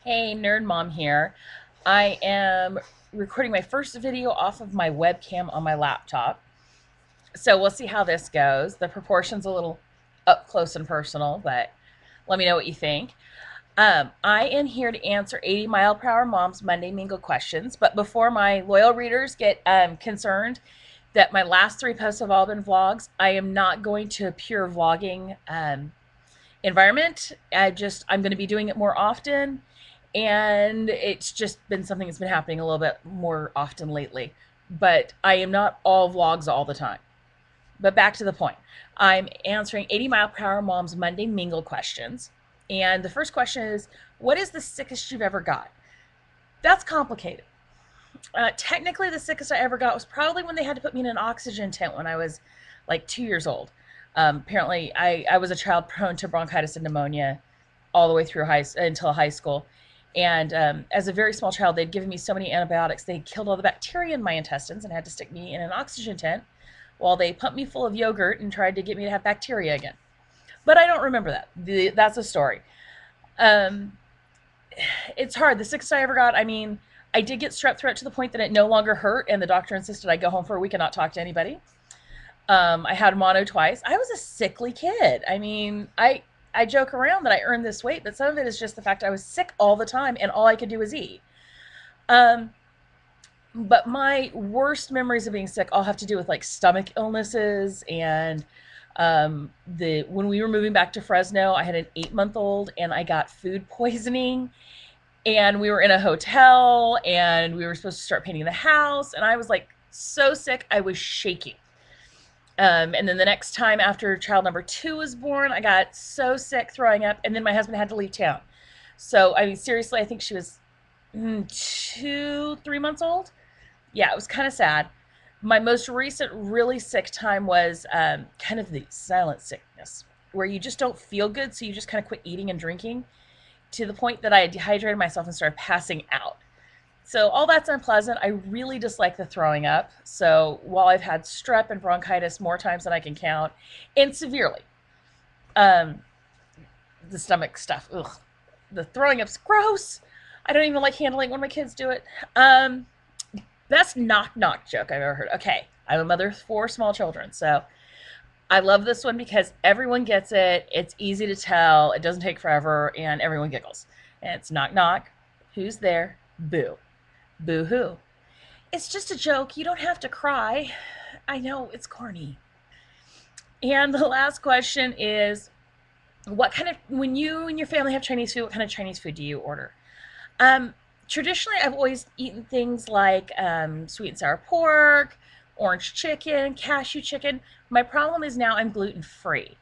Hey, NerdMom here. I am recording my first video off of my webcam on my laptop. So we'll see how this goes. The proportion's a little up close and personal, but let me know what you think. I am here to answer 80 mile per hour mom's Monday Mingle questions. But before my loyal readers get concerned that my last three posts have all been vlogs, I am not going to a pure vlogging environment. I'm going to be doing it more often, and it's just been something that's been happening a little bit more often lately. But I am not all vlogs all the time. But back to the point. I'm answering 80 mile per hour mom's Monday Mingle questions. And the first question is, what is the sickest you've ever got? That's complicated. Technically, the sickest I ever got was probably when they had to put me in an oxygen tent when I was like 2 years old. Apparently, I was a child prone to bronchitis and pneumonia all the way through until high school. And as a very small child, they'd given me so many antibiotics, they killed all the bacteria in my intestines and had to stick me in an oxygen tent while they pumped me full of yogurt and tried to get me to have bacteria again. But I don't remember that. That's a story. Um, it's hard. The sickest I ever got, I mean, I did get strep throat to the point that it no longer hurt, and the doctor insisted I go home for a week and not talk to anybody. I had mono twice. I was a sickly kid. I mean, I joke around that I earned this weight, but some of it is just the fact I was sick all the time and all I could do was eat. Um, but my worst memories of being sick all have to do with like stomach illnesses and the when we were moving back to Fresno, I had an 8-month old and I got food poisoning, and we were in a hotel and we were supposed to start painting the house, and I was like so sick I was shaking. And then the next time after child number two was born, I got so sick, throwing up, and then my husband had to leave town. So, I mean, seriously, I think she was 3 months old. Yeah, it was kind of sad. My most recent really sick time was kind of the silent sickness, where you just don't feel good, so you just kind of quit eating and drinking to the point that I dehydrated myself and started passing out. So all that's unpleasant. I really dislike the throwing up. So while I've had strep and bronchitis more times than I can count, and severely, um, the stomach stuff, ugh, the throwing up's gross. I don't even like handling when my kids do it. Best knock knock joke I've ever heard. Okay, I'm a mother of four small children, so I love this one because everyone gets it. It's easy to tell. It doesn't take forever, and everyone giggles. And it's knock knock. Who's there? Boo. Boo hoo. It's just a joke. You don't have to cry. I know it's corny. And the last question is, when you and your family have Chinese food, what kind of Chinese food do you order? Um, Traditionally, I've always eaten things like sweet and sour pork, orange chicken, cashew chicken. My problem is now I'm gluten free.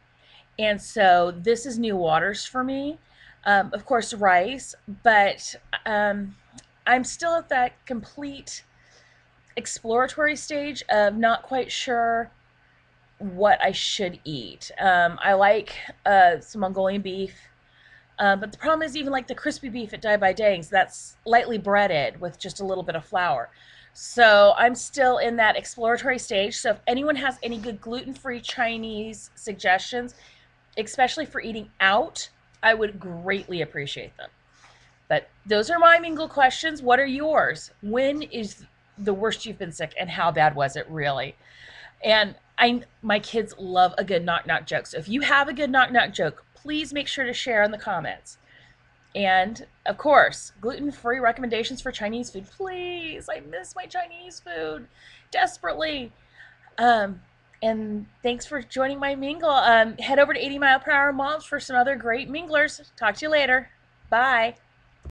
And so this is new waters for me. Of course, rice, but I'm still at that complete exploratory stage of not quite sure what I should eat. I like some Mongolian beef, but the problem is even like the crispy beef at Day by Days, that's lightly breaded with just a little bit of flour. So I'm still in that exploratory stage. So if anyone has any good gluten-free Chinese suggestions, especially for eating out, I would greatly appreciate them. But those are my Mingle questions. What are yours? When is the worst you've been sick, and how bad was it really? And my kids love a good knock knock joke. So if you have a good knock knock joke, please make sure to share in the comments. And of course, gluten-free recommendations for Chinese food. Please, I miss my Chinese food desperately. Um, and thanks for joining my Mingle. Head over to 80 Mile Per Hour Moms for some other great Minglers. Talk to you later. Bye.